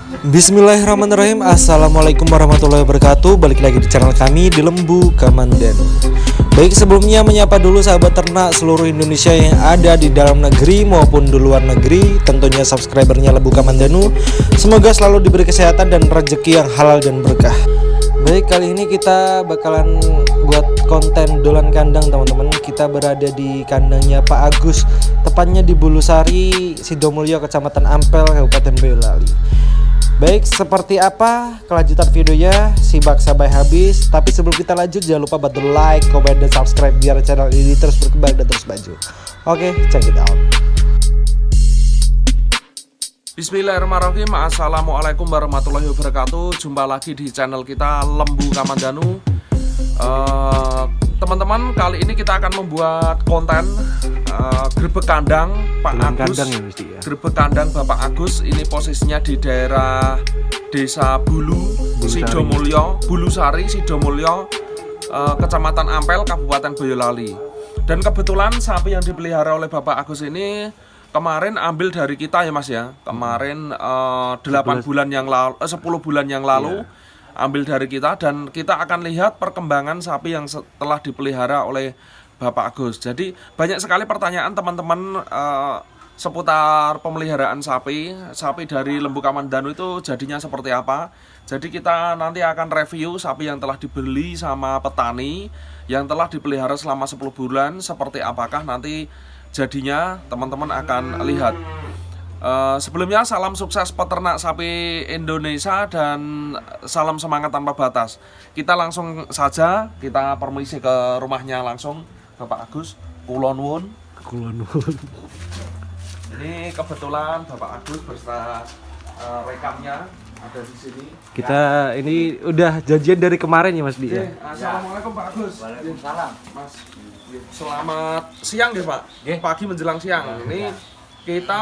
Bismillahirrahmanirrahim. Assalamualaikum warahmatullahi wabarakatuh. Balik lagi di channel kami di Lembu Kamandanu. Baik, sebelumnya menyapa dulu sahabat ternak seluruh Indonesia yang ada di dalam negeri maupun di luar negeri. Tentunya subscribernya Lembu Kamandanu. Semoga selalu diberi kesehatan dan rezeki yang halal dan berkah. Baik, kali ini kita bakalan buat konten dolan kandang teman-teman. Kita berada di kandangnya Pak Agus, tepatnya di Bulusari, Sidomulyo, Kecamatan Ampel, Kabupaten Boyolali. Baik, seperti apa kelanjutan videonya? Simak sampai habis. Tapi sebelum kita lanjut, jangan lupa bantu like, comment, dan subscribe biar channel ini terus berkembang dan terus maju. Oke, check it out. Bismillahirrahmanirrahim. Assalamualaikum warahmatullahi wabarakatuh. Jumpa lagi di channel kita Lembu Kamandanu. Teman-teman, kali ini kita akan membuat konten grebek kandang Pak Agus. Grebek kandang Bapak Agus. Ini posisinya di daerah Desa Sidomulyo, Bulusari, Sidomulyo, Kecamatan Ampel, Kabupaten Boyolali. Dan kebetulan sapi yang dipelihara oleh Bapak Agus ini kemarin ambil dari kita ya Mas ya. Kemarin 10 bulan yang lalu ambil dari kita, dan kita akan lihat perkembangan sapi yang telah dipelihara oleh Bapak Agus. Jadi banyak sekali pertanyaan teman-teman seputar pemeliharaan sapi dari Lembu Kamandanu itu jadinya seperti apa. Jadi kita nanti akan review sapi yang telah dibeli sama petani yang telah dipelihara selama 10 bulan, seperti apakah nanti jadinya, teman-teman akan lihat. Sebelumnya salam sukses peternak sapi Indonesia dan salam semangat tanpa batas. Kita langsung saja, kita permisi ke rumahnya langsung Bapak Agus. Kulon Wun. Ini kebetulan Bapak Agus beserta rekannya ada di sini. Kita ini udah janjian dari kemarin ya Mas Di ya. Assalamualaikum Pak Agus. Waalaikumsalam. Mas, selamat siang ya Pak. Pagi menjelang siang. Ini kita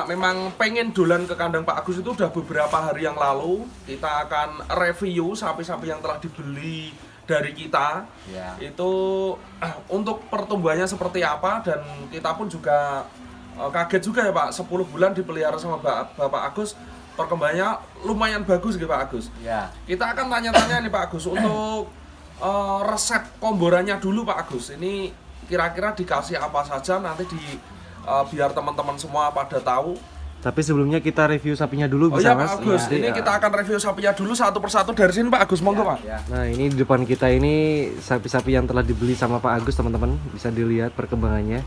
memang pengen dolan ke kandang Pak Agus itu udah beberapa hari yang lalu. Kita akan review sapi-sapi yang telah dibeli dari kita. Itu untuk pertumbuhannya seperti apa, dan kita pun juga kaget juga ya Pak, 10 bulan dipelihara sama Bapak Agus, perkembangannya lumayan bagus gitu Pak Agus. Kita akan tanya-tanya nih Pak Agus untuk resep komborannya dulu Pak Agus. Ini kira-kira dikasih apa saja nanti biar teman-teman semua pada tahu. Tapi sebelumnya kita review sapinya dulu bisa Mas? Pak Agus, ini kita akan review sapinya dulu satu persatu dari sini Pak Agus, monggo Pak. Nah, ini di depan kita ini sapi-sapi yang telah dibeli sama Pak Agus teman-teman, bisa dilihat perkembangannya.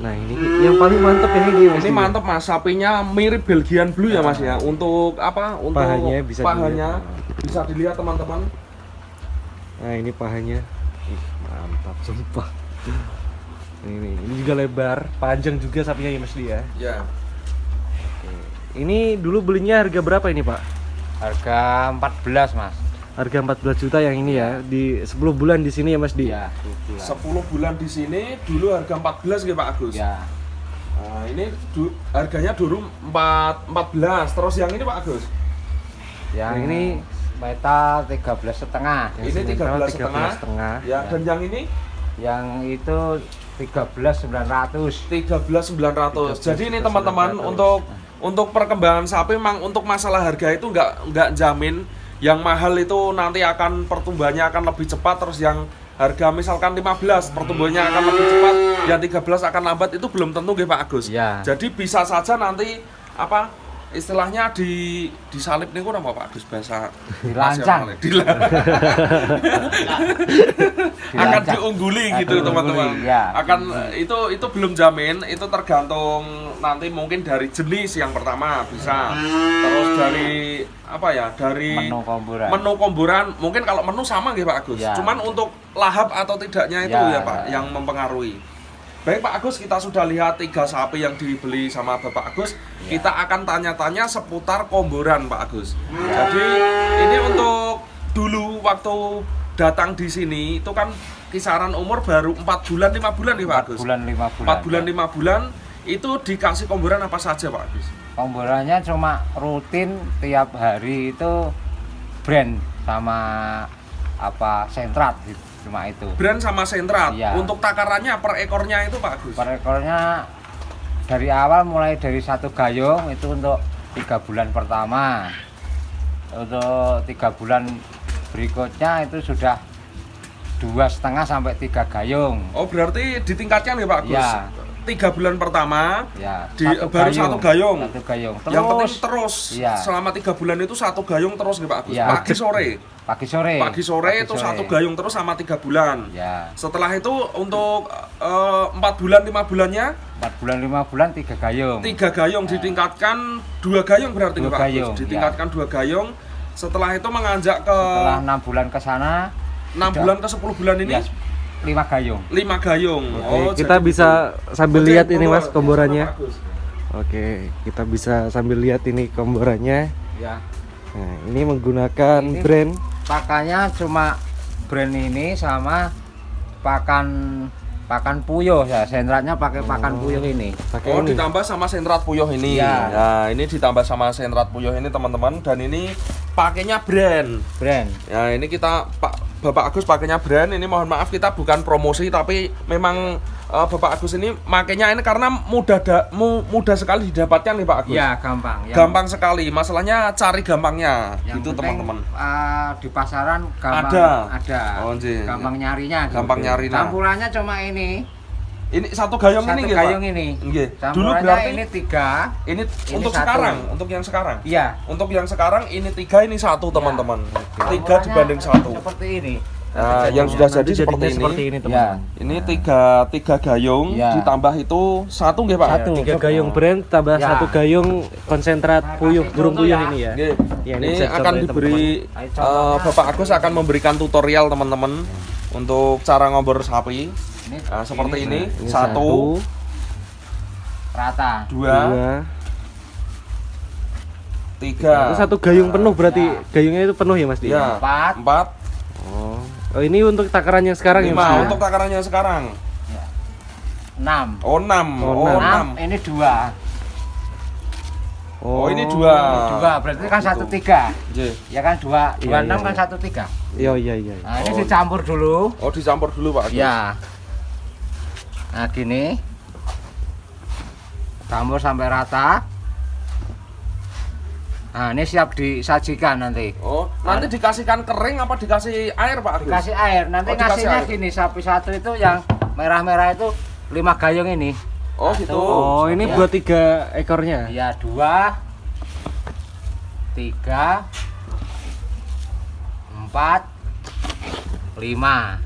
Nah, ini yang paling mantep ini Mas. Ini mantep Mas, sapinya mirip Belgian Blue ya Mas ya. Untuk apa? Untuk pahanya bisa dilihat teman-teman. Nah, ini pahanya. Mantap sumpah. Ini juga lebar, panjang juga sapinya ya Mas Di ya. Ya. Ini dulu belinya harga berapa ini Pak? Harga 14 Mas. Harga 14 juta yang ini ya, di 10 bulan di sini ya Mas Di. Ya, 10 bulan di sini dulu harga 14 gitu Pak Agus. Ya. Nah, ini harganya dulu 14. Terus yang ini Pak Agus? Yang ini meta 13,5. Ini 13,5. Ya, dan yang ini? Yang itu 13.900. 13.900. Jadi ini teman-teman, untuk perkembangan sapi memang untuk masalah harga itu nggak jamin. Yang mahal itu nanti akan pertumbuhannya akan lebih cepat, terus yang harga misalkan 15 pertumbuhannya akan lebih cepat, yang 13 akan lambat, itu belum tentu nggih Pak Agus. Ya. Jadi bisa saja nanti istilahnya disalip nih kurang Pak Agus, bahasa dirancang. Akan diungguli gitu teman-teman. Ya. Akan itu belum jamin, itu tergantung nanti mungkin dari jenis yang pertama bisa. Terus dari dari menu komboran. Mungkin kalau menu sama nggih Pak Agus. Ya. Cuman untuk lahap atau tidaknya itu ya Pak yang mempengaruhi. Baik Pak Agus, kita sudah lihat 3 sapi yang dibeli sama Bapak Agus. Kita akan tanya-tanya seputar komboran Pak Agus. Jadi ini untuk dulu waktu datang di sini itu kan kisaran umur baru 4 bulan 5 bulan nih Pak Agus. 4 bulan 5 bulan. 4 bulan 5 bulan itu dikasih komboran apa saja Pak Agus? Komborannya cuma rutin tiap hari itu brand sama sentrat gitu. Cuma itu. Brand sama sentrat. Iya. Untuk takarannya per ekornya itu Pak Agus? Per ekornya dari awal mulai dari 1 gayung itu untuk 3 bulan pertama. Untuk 3 bulan berikutnya itu sudah 2,5 sampai 3 gayung. Oh, berarti ditingkatkan ya Pak Agus? Ya. 3 bulan pertama Ya, baru 1 gayung. 1 gayung. Terus, Yang penting terus. Iya. Selama 3 bulan itu 1 gayung terus nih Pak Agus. Iya. Pagi sore. Pagi sore. Pagi sore itu 1 gayung terus sama 3 bulan. Ya. Setelah itu untuk 4 bulan 5 bulannya 4 bulan 5 bulan 3 gayung. 3 gayung ditingkatkan 2 gayung berarti 2 Pak gayung, Agus. Ditingkatkan 2 gayung. Setelah itu menganjak ke Setelah 6 bulan ke sana 6 bulan ke 10 bulan ini ya 5 gayung. 5 gayung. Oke, kita jadi bisa sambil Oke, lihat ini Mas monggo, komborannya. Pak Agus. Oke, kita bisa sambil lihat ini komborannya. Ya. Nah, ini menggunakan Ini brand Pakannya cuma brand ini sama pakan puyuh ya. Sentratnya pakai pakan puyuh ini. pakai Oh, ini. ditambah sama sentrat puyuh ini. Iya. Nah, ini ditambah sama sentrat puyuh ini teman-teman, dan ini pakainya brand. Brand. Ya, ini kita Bapak Agus pakainya brand. Ini mohon maaf kita bukan promosi, tapi memang Bapak Agus ini makainya ini karena mudah sekali didapatkan nih Pak Agus. Ya, gampang. Gampang sekali. Masalahnya cari gampangnya Yang gitu penting, teman-teman. di pasaran gampang Ada. Oh, nggih. gampang nyarinya. Gampang nyarinya. Campurannya cuma ini. Ini 1 gayung ini Satu nggih, gayung Pak? ini. Nggih. Dulu Campurannya berarti ini 3. ini untuk 1. sekarang, untuk yang sekarang. Iya. Untuk yang sekarang ini 3 ini 1 teman-teman. 3 Campurannya dibanding 1. Seperti ini. Nah, yang sudah jadi Jadinya seperti ini. Ya. Ini 3 gayung Ya. ditambah itu 1 nggih Pak? 3 gayung brand tambah Ya. 1 gayung konsentrat puyuh, burung puyuh ini ya. Nggih. Ya, Ini bisa akan dicoba ya, diberi teman-teman. Bapak Agus akan memberikan tutorial teman-teman untuk cara ngombor sapi. Ini Nah, seperti ini. Ini 1, rata. 2, 3. Itu 1 gayung penuh berarti gayungnya itu penuh ya Mas Di? Ya. 4. 4, Oh, ini untuk takaran yang sekarang ya Mas? 5 Di? untuk takarannya sekarang. 6. Oh, 6. Oh, Oh, 6. 6. Ini 2. Oh, ini 2. 2 berarti kan 1 3. Nggih. Ya kan 2 Iya, 6 iya, kan 1 3. Iya, iya, iya. Nah, ini dicampur dulu. Oh, dicampur dulu Pak Agus. Ya. Nah, gini. Campur sampai rata. Nah, ini siap disajikan nanti. Oh, nanti dikasihkan kering apa dikasih air Pak Agus? Dikasih air. Nanti Oh, dikasih ngasihnya air. gini, sapi satu itu yang merah-merah itu 5 gayung ini. Oh, gitu. Oh, ini Ya. buat 3 ekornya. Ya, 2 3 4 5.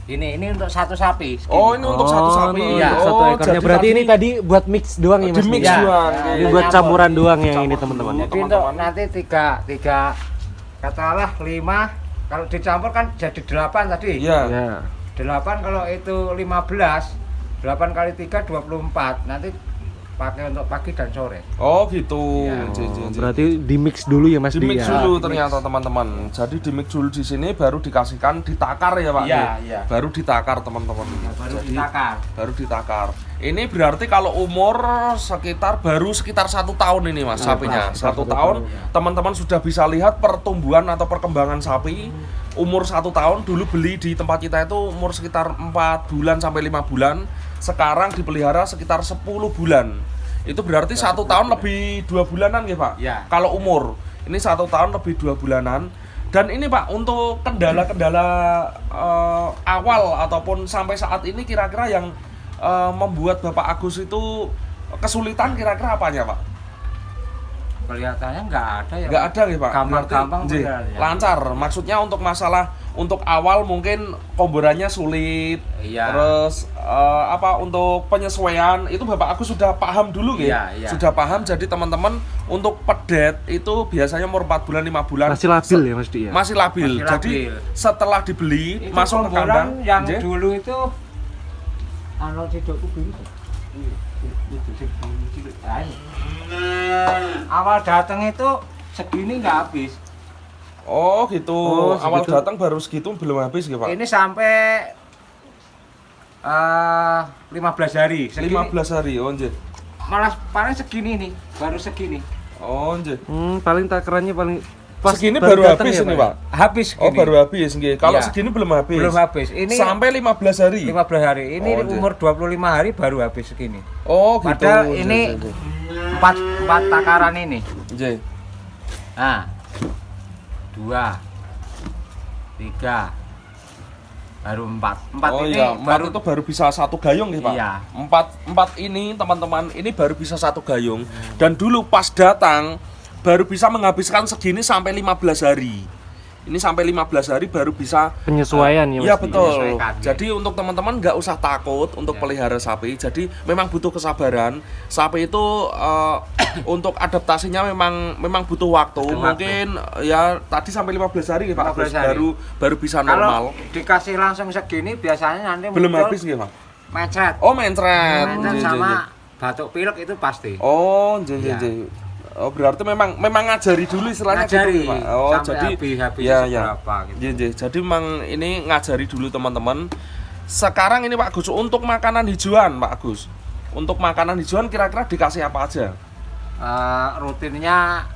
Ini untuk 1 sapi. segini. Oh, ini untuk 1 sapi. iya. Oh, Satu ekornya. jadi Berarti ini tadi buat mix doang ya Mas? di mix Di? Ya. doang. Ya. Ini Nggih. buat campuran doang yang ini Campur teman-teman. dulu. Jadi untuk nanti 3 katakanlah 5, kalau dicampur kan jadi 8 tadi. Iya. Ya. 8 kalau itu 15, 8 kali 3 24. Nanti pakai untuk pagi dan sore. Oh, gitu. Iya. Berarti di mix dulu ya Mas di Di mix ya? dulu ternyata teman-teman. Jadi di mix dulu di sini baru dikasihkan ditakar ya Pak. Iya, Nggih? iya. Baru ditakar teman-teman. Baru Jadi, ditakar. baru ditakar. Ini berarti kalau umur baru sekitar 1 tahun ini Mas sapinya. 1 tahun teman-teman sudah bisa lihat pertumbuhan atau perkembangan sapi. Umur 1 tahun dulu beli di tempat kita itu umur sekitar 4 bulan sampai 5 bulan. Sekarang dipelihara sekitar 10 bulan. Itu berarti 1 tahun lebih 2 bulanan ya Pak? Ya. Kalau umur ini 1 tahun lebih 2 bulanan. Dan ini Pak, untuk kendala-kendala awal ataupun sampai saat ini kira-kira yang membuat Bapak Agus itu kesulitan kira-kira apanya Pak? Kelihatannya nggak ada ya. Nggak ada nih Pak? Gampang-gampang Berarti, beneran, ya. lancar. Maksudnya untuk masalah untuk awal mungkin komborannya sulit. Iya. Terus untuk penyesuaian itu Bapak Agus sudah paham dulu gitu. Iya, iya. Sudah paham, jadi teman-teman untuk pedet itu biasanya umur 4 bulan 5 bulan Masih labil ya Mas Di ya? masih labil. Masih Jadi labil. setelah dibeli Itu masuk ke komboran kandang yang nggih. dulu itu cidokku biru. Awal datang itu segini nggak habis. Oh gitu. Oh, Awal segitu. datang baru segitu belum habis gitu Pak. Ini sampai 15 hari. Segini, 15 hari. Oh nggih. malah paling segini nih, baru segini. Oh nggih. Paling takarannya paling pas Segini baru datang habis ya, ini Pak? Pak. Habis segini. Oh baru habis nggih. Kalau Iya. segini belum habis. Belum habis. Ini Sampai 15 hari. 15 hari. Ini Oh, iya. umur 25 hari baru habis segini. Oh gitu. Padahal ini Nggih, nggih. 4 4 takaran ini. Nggih. Nah, 2, 3, baru 4. 4 Oh ini iya, 4 itu baru bisa satu gayung nih Pak. Iya. 4 ini teman-teman, ini baru bisa satu gayung. Dan dulu pas datang baru bisa menghabiskan segini sampai 15 hari. Ini sampai 15 hari baru bisa Penyesuaian ya, Iya Mas. betul. Menyesuaikan, ya. Jadi untuk teman-teman nggak usah takut untuk Ya. pelihara sapi. Jadi memang butuh kesabaran. Sapi itu untuk adaptasinya memang butuh waktu. Butuh Mungkin ya tadi sampai 15 hari Pak 15 Agus, hari. baru bisa normal. Kalau dikasih langsung segini biasanya nanti Belum muncul habis nggih, Pak? Mencret. Oh, mencret. Mencret Nggih, sama nggih. batuk pilek itu pasti. Oh, nggih nggih, Ya. nggih. Oh, berarti memang ngajari dulu istilahnya Ngajari, gitu, Pak. Oh, sampai jadi habis ya ya. seberapa gitu. Nggih, nggih. Jadi memang ini ngajari dulu teman-teman. Sekarang ini Pak Agus untuk makanan hijauan, Pak Agus. Untuk makanan hijauan kira-kira dikasih apa aja? Rutinnya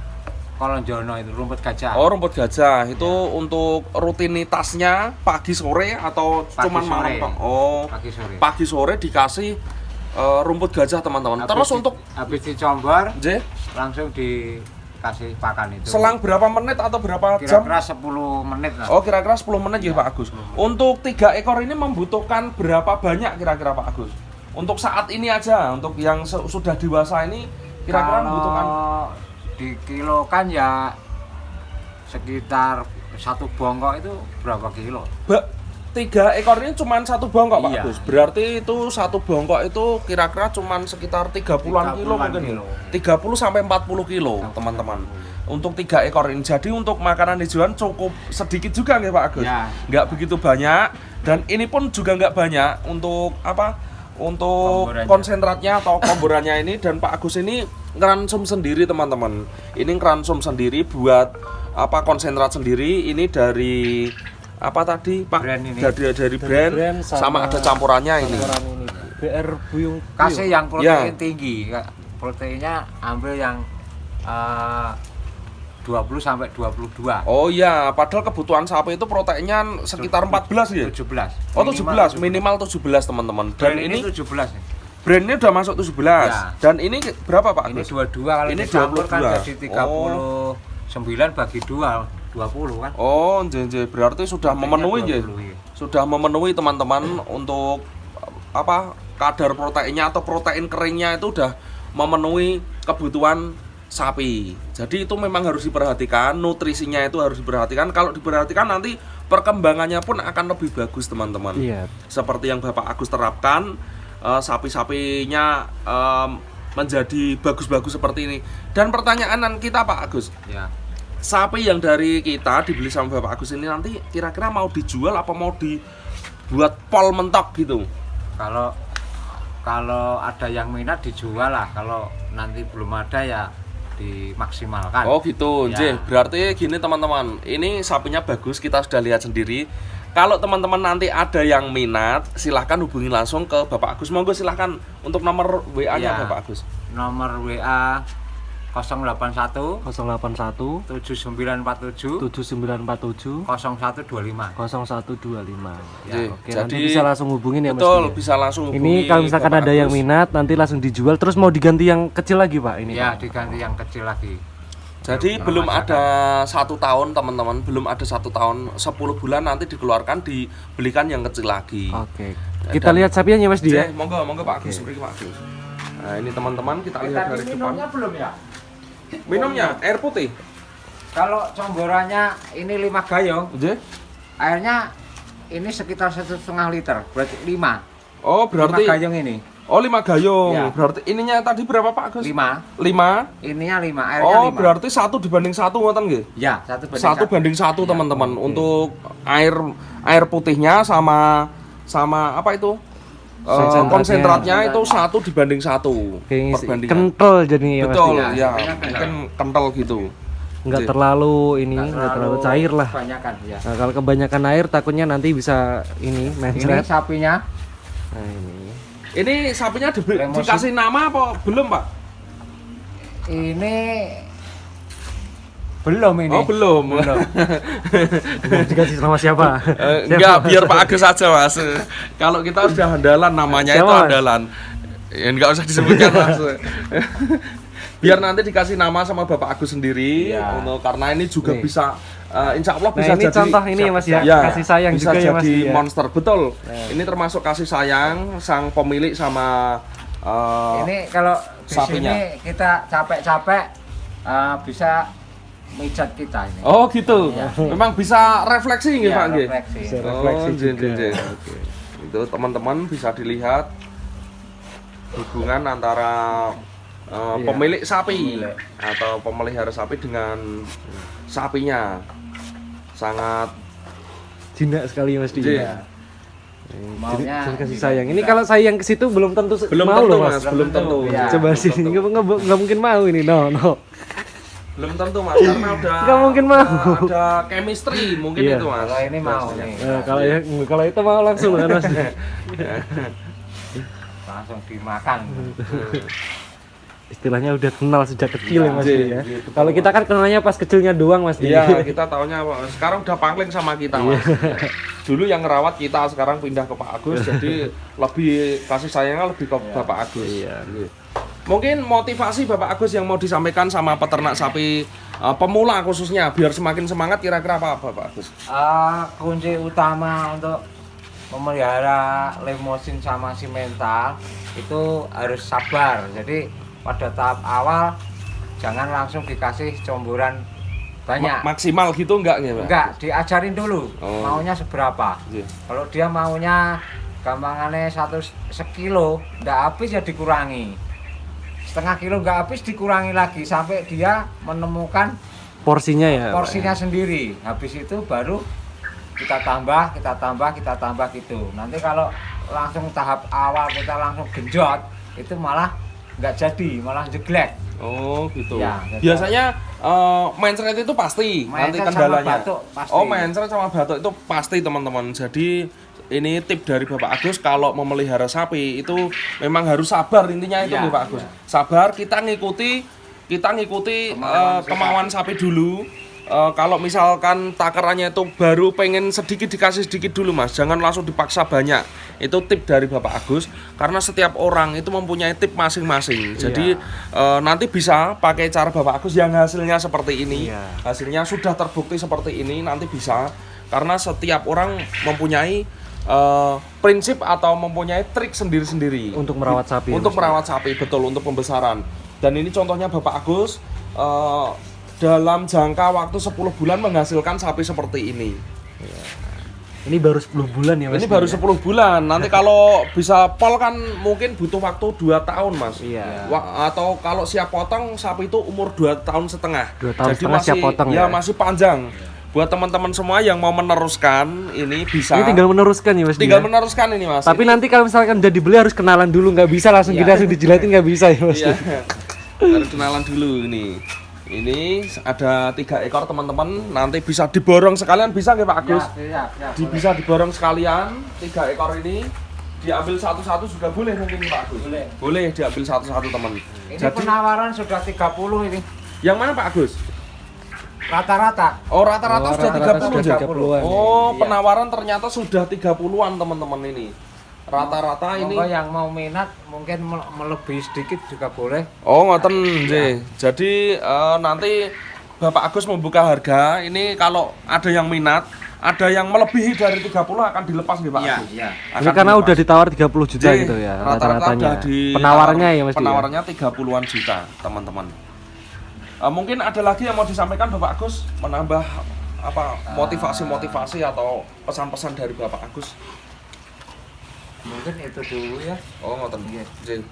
kolonjono itu rumput gajah. Oh, rumput gajah. Itu untuk rutinitasnya pagi sore atau Pagi cuman malam, sore. Pak? Oh. Pagi sore dikasih rumput gajah, teman-teman. Terus untuk habis dicombor J, langsung dikasih pakan itu. selang berapa menit atau berapa jam? kira-kira 10 menit lah. Oh, kira-kira 10 menit ya Pak Agus. Untuk 3 ekor ini membutuhkan berapa banyak kira-kira Pak Agus? Untuk saat ini aja, untuk yang sudah dewasa ini kira-kira membutuhkan dikilokan ya sekitar 1 bongkok itu berapa kilo? 3 ekor ini cuma 1 bongkok Pak Iya. Agus. Berarti itu 1 bongkok itu kira-kira cuma sekitar 30-an kilo 30-an mungkin ya. kilo. 30 sampai 40 kilo, teman-teman. Untuk 3 ekor ini. Jadi untuk makanan hijauan cukup sedikit juga nggih Pak Agus. Ya. Nggak begitu banyak dan ini pun juga nggak banyak untuk apa? Untuk Komborannya. konsentratnya atau komborannya ini. Dan Pak Agus ini ngeransum sendiri teman-teman. Ini ngeransum sendiri buat apa konsentrat sendiri. Ini dari apa tadi Pak? Brand ini. Dari brand sama ada campurannya ini. Campuran ini BR Buyung. Kasih yang protein Ya. tinggi. Proteinnya ambil yang 20 sampai 22. Oh iya, padahal kebutuhan sapi itu proteinnya sekitar 14 ya. 17. Oh 17, minimal 17 teman-teman. Dan Dan ini 17 ya. brandnya udah masuk 17. Ya. Dan ini berapa Pak Ini Agus? 22 kalau Ini dicampur kan 22. jadi 39 bagi 2 20 kan. Oh, JJ berarti sudah memenuhi ya. 20, iya. Sudah memenuhi teman-teman untuk apa? Kadar proteinnya atau protein keringnya itu udah memenuhi kebutuhan sapi. Jadi itu memang harus diperhatikan, nutrisinya itu harus diperhatikan. Kalau diperhatikan nanti perkembangannya pun akan lebih bagus teman-teman. Iya. Seperti yang Bapak Agus terapkan, sapi-sapinya menjadi bagus-bagus seperti ini. Dan pertanyaan kita Pak Agus, Ya. sapi yang dari kita dibeli sama Bapak Agus ini nanti kira-kira mau dijual apa mau dibuat pol mentok gitu? Kalau ada yang minat dijual lah, kalau nanti belum ada ya dimaksimalkan. Oh gitu, Ya. Nggih. Berarti gini teman-teman, ini sapinya bagus, kita sudah lihat sendiri. Kalau teman-teman nanti ada yang minat, silahkan hubungi langsung ke Bapak Agus. Monggo silahkan untuk nomor WA-nya Ya. Bapak Agus. Nomor WA 081 081 7947 7947 0125. 0125. Ya, Oke, jadi nanti bisa langsung hubungin ya Mas. Betul, ya? bisa langsung hubungi. Ini kalau misalkan Bapak ada yang Agus. minat nanti langsung dijual. Terus mau diganti yang kecil lagi Pak ini? Ya, Pak? diganti yang kecil lagi. Jadi Kalau belum masakan. ada 1 tahun teman-teman, belum ada 1 tahun, 10 bulan nanti dikeluarkan dibelikan yang kecil lagi. Oke. Kita lihat sapinya ya Mas Di ya. Monggo Pak Agus, beri Pak Agus. Nah ini teman-teman kita lihat dari depan. minumnya belum ya? Minumnya air putih. Kalau comborannya ini 5 gayung, Nggih. airnya ini sekitar 1,5 liter, berarti 5. Oh 5 berarti gayung ini. Oh 5 gayung. Ya. Berarti ininya tadi berapa Pak Agus? 5. 5. Ininya 5, airnya Oh 5. berarti 1 banding 1 ngoten nggih? Ya, 1 banding 1 banding 1 Ya, teman-teman. oke. Untuk air putihnya sama apa itu? Konsentratnya itu 1 dibanding 1 Kayaknya perbandingan. kental jadinya ya Mas Betul Di ya. ya, Sapinya kental. mungkin kental gitu. Nggak Nggih. terlalu ini, nggak terlalu cair lah. Kebanyakan ya. Nah, kalau kebanyakan air takutnya nanti bisa ini Ini mencret. sapinya Nah, ini. Ini sapinya Lemosin. dikasih nama apa belum Pak? ini belum ini. Oh belum. Mau dikasih nama siapa? Enggak, biar Pak Agus aja Mas. Kalau kita sudah andalan namanya Siapa, itu Mas? andalan. Ya enggak usah disebutkan Mas. biar nanti dikasih nama sama Bapak Agus sendiri. Iya. Karena ini juga Nih. bisa insya Allah Nah, bisa ini jadi contoh ini ya Mas ya, ya, kasih sayang bisa juga ya Mas jadi ya. monster, betul. Ini termasuk kasih sayang sang pemilik sama Ini kalau di sapinya. sini kita capek-capek bisa mijat kita ini. Oh gitu. Iya. Memang bisa refleksi nggih Iya, Pak nggih. refleksi. Bisa Oh, refleksi nggih, juga. nggih, nggih. Itu teman-teman bisa dilihat hubungan antara Iya. pemilik sapi Pemilik. atau pemelihara sapi dengan sapinya sangat Jinak sekali Mas Di. Iya. Maunya Jadi kasih juga. sayang. Ini kalau sayang ke situ belum tentu belum mau tentu loh Mas, Mas. belum tentu. Iya. Coba Belum sini tentu. nggak mungkin mau ini. No. Belum tentu Mas, karena udah Nggak mungkin mau. ada chemistry mungkin Iya. itu Mas. Kalau ini mau nih. Kalau itu mau langsung kan Mas. Langsung dimakan. Istilahnya udah kenal sejak kecil ya Mas Di Iya, ya. iya, betul, Kalau kita kan kenalnya pas kecilnya doang Mas Di. Iya, kita taunya apa? Sekarang udah pangling sama kita, Mas. Dulu yang ngerawat kita, sekarang pindah ke Pak Agus, jadi lebih kasih sayangnya lebih ke Bapak Agus. Iya. Mungkin motivasi Bapak Agus yang mau disampaikan sama peternak sapi pemula khususnya biar semakin semangat kira-kira apa Bapak Agus? Kunci utama untuk memelihara limosin sama simental itu harus sabar. Jadi pada tahap awal jangan langsung dikasih comboran banyak. Maksimal gitu enggak nih, Pak? Enggak, diajarin dulu Oh. maunya seberapa. Iya. Kalau dia maunya gampangannya sekilo, enggak habis ya dikurangi. Setengah kilo enggak habis dikurangi lagi sampai dia menemukan Porsinya ya. Pak, porsinya sendiri. Habis itu baru kita tambah gitu. Nanti kalau langsung tahap awal kita langsung genjot, itu malah nggak jadi, malah jeglek. Oh gitu. Ya, betul. Biasanya mencret itu pasti nanti Mencret sama kendalanya. batuk pasti. Oh mencret sama batuk itu pasti teman-teman. Jadi ini tip dari Bapak Agus kalau memelihara sapi itu memang harus sabar intinya itu Iya, nih Pak Agus. iya. Sabar kita ngikuti kemauan sapi dulu. Kalau misalkan takarannya itu baru pengen sedikit dikasih sedikit dulu Mas, jangan langsung dipaksa banyak. Itu tip dari Bapak Agus karena setiap orang itu mempunyai tip masing-masing. Jadi nanti bisa pakai cara Bapak Agus yang hasilnya seperti ini. Iya. Hasilnya sudah terbukti seperti ini nanti bisa karena setiap orang mempunyai prinsip atau mempunyai trik sendiri-sendiri Untuk merawat sapi. untuk Mas. merawat sapi, betul, untuk pembesaran. Dan ini contohnya Bapak Agus dalam jangka waktu 10 bulan menghasilkan sapi seperti ini. Ini baru 10 bulan ya Mas. Ini baru 10 bulan. Nanti kalau bisa pol kan mungkin butuh waktu 2 tahun, Mas. Iya. Atau kalau siap potong sapi itu umur 2 tahun setengah. 2 tahun Jadi setengah masih siap potong ya, ya? masih panjang. Buat teman-teman semua yang mau meneruskan ini bisa. Ini tinggal meneruskan ya Mas. Tinggal ya? meneruskan ini, Mas. Tapi Ini- nanti kalau misalkan udah dibeli harus kenalan dulu, nggak bisa langsung Iya. kita langsung dijilatin, nggak bisa ya Mas. Iya. Harus kenalan dulu ini. Ini ada 3 ekor teman-teman. Nanti bisa diborong sekalian, bisa nggak Pak Agus? Ya, Bisa diborong sekalian 3 ekor ini. Diambil satu-satu juga boleh mungkin Pak Agus. Boleh. Boleh diambil satu-satu teman. Ini Jadi penawaran sudah 30 ini yang mana Pak Agus? rata-rata. Oh rata-rata sudah 30 sudah ya? 30-an. Oh Iya. penawaran ternyata sudah 30-an teman-teman ini. Rata-rata ini. Monggo yang mau minat mungkin melebihi sedikit juga boleh. Oh ngoten nggih. Jadi nanti Bapak Agus membuka harga. Ini kalau ada yang minat, ada yang melebihi dari 30 akan dilepas nih Pak Agus. iya. Ini karena udah ditawar 30 juta Jadi, gitu ya rata-rata rata-ratanya. udah di Penawarannya ya Mas. Penawarannya 30-an juta, teman-teman. Mungkin ada lagi yang mau disampaikan Bapak Agus, menambah apa motivasi-motivasi atau pesan-pesan dari Bapak Agus? Mungkin itu dulu ya. Oh, ngoten. Nggih.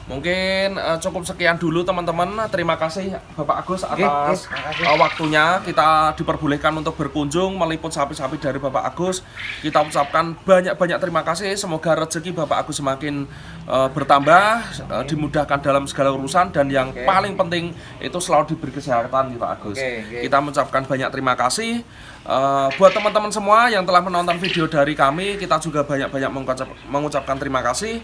Mungkin cukup sekian dulu teman-teman. Terima kasih Bapak Agus atas makasih. waktunya. Kita diperbolehkan untuk berkunjung meliput sapi-sapi dari Bapak Agus. Kita ucapkan banyak-banyak terima kasih. Semoga rezeki Bapak Agus semakin bertambah, dimudahkan dalam segala urusan, dan yang paling penting itu selalu diberi kesehatan Pak Agus. Kita mengucapkan banyak terima kasih. Buat teman-teman semua yang telah menonton video dari kami, kita juga banyak-banyak mengucapkan terima kasih.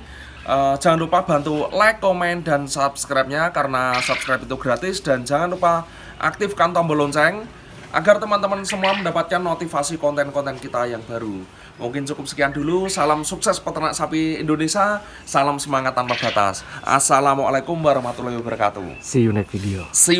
Jangan lupa bantu like, komen, dan subscribe-nya karena subscribe itu gratis, dan jangan lupa aktifkan tombol lonceng agar teman-teman semua mendapatkan motivasi konten-konten kita yang baru. Mungkin cukup sekian dulu. Salam sukses peternak sapi Indonesia. Salam semangat tanpa batas. Assalamualaikum warahmatullahi wabarakatuh. See you next video. See you.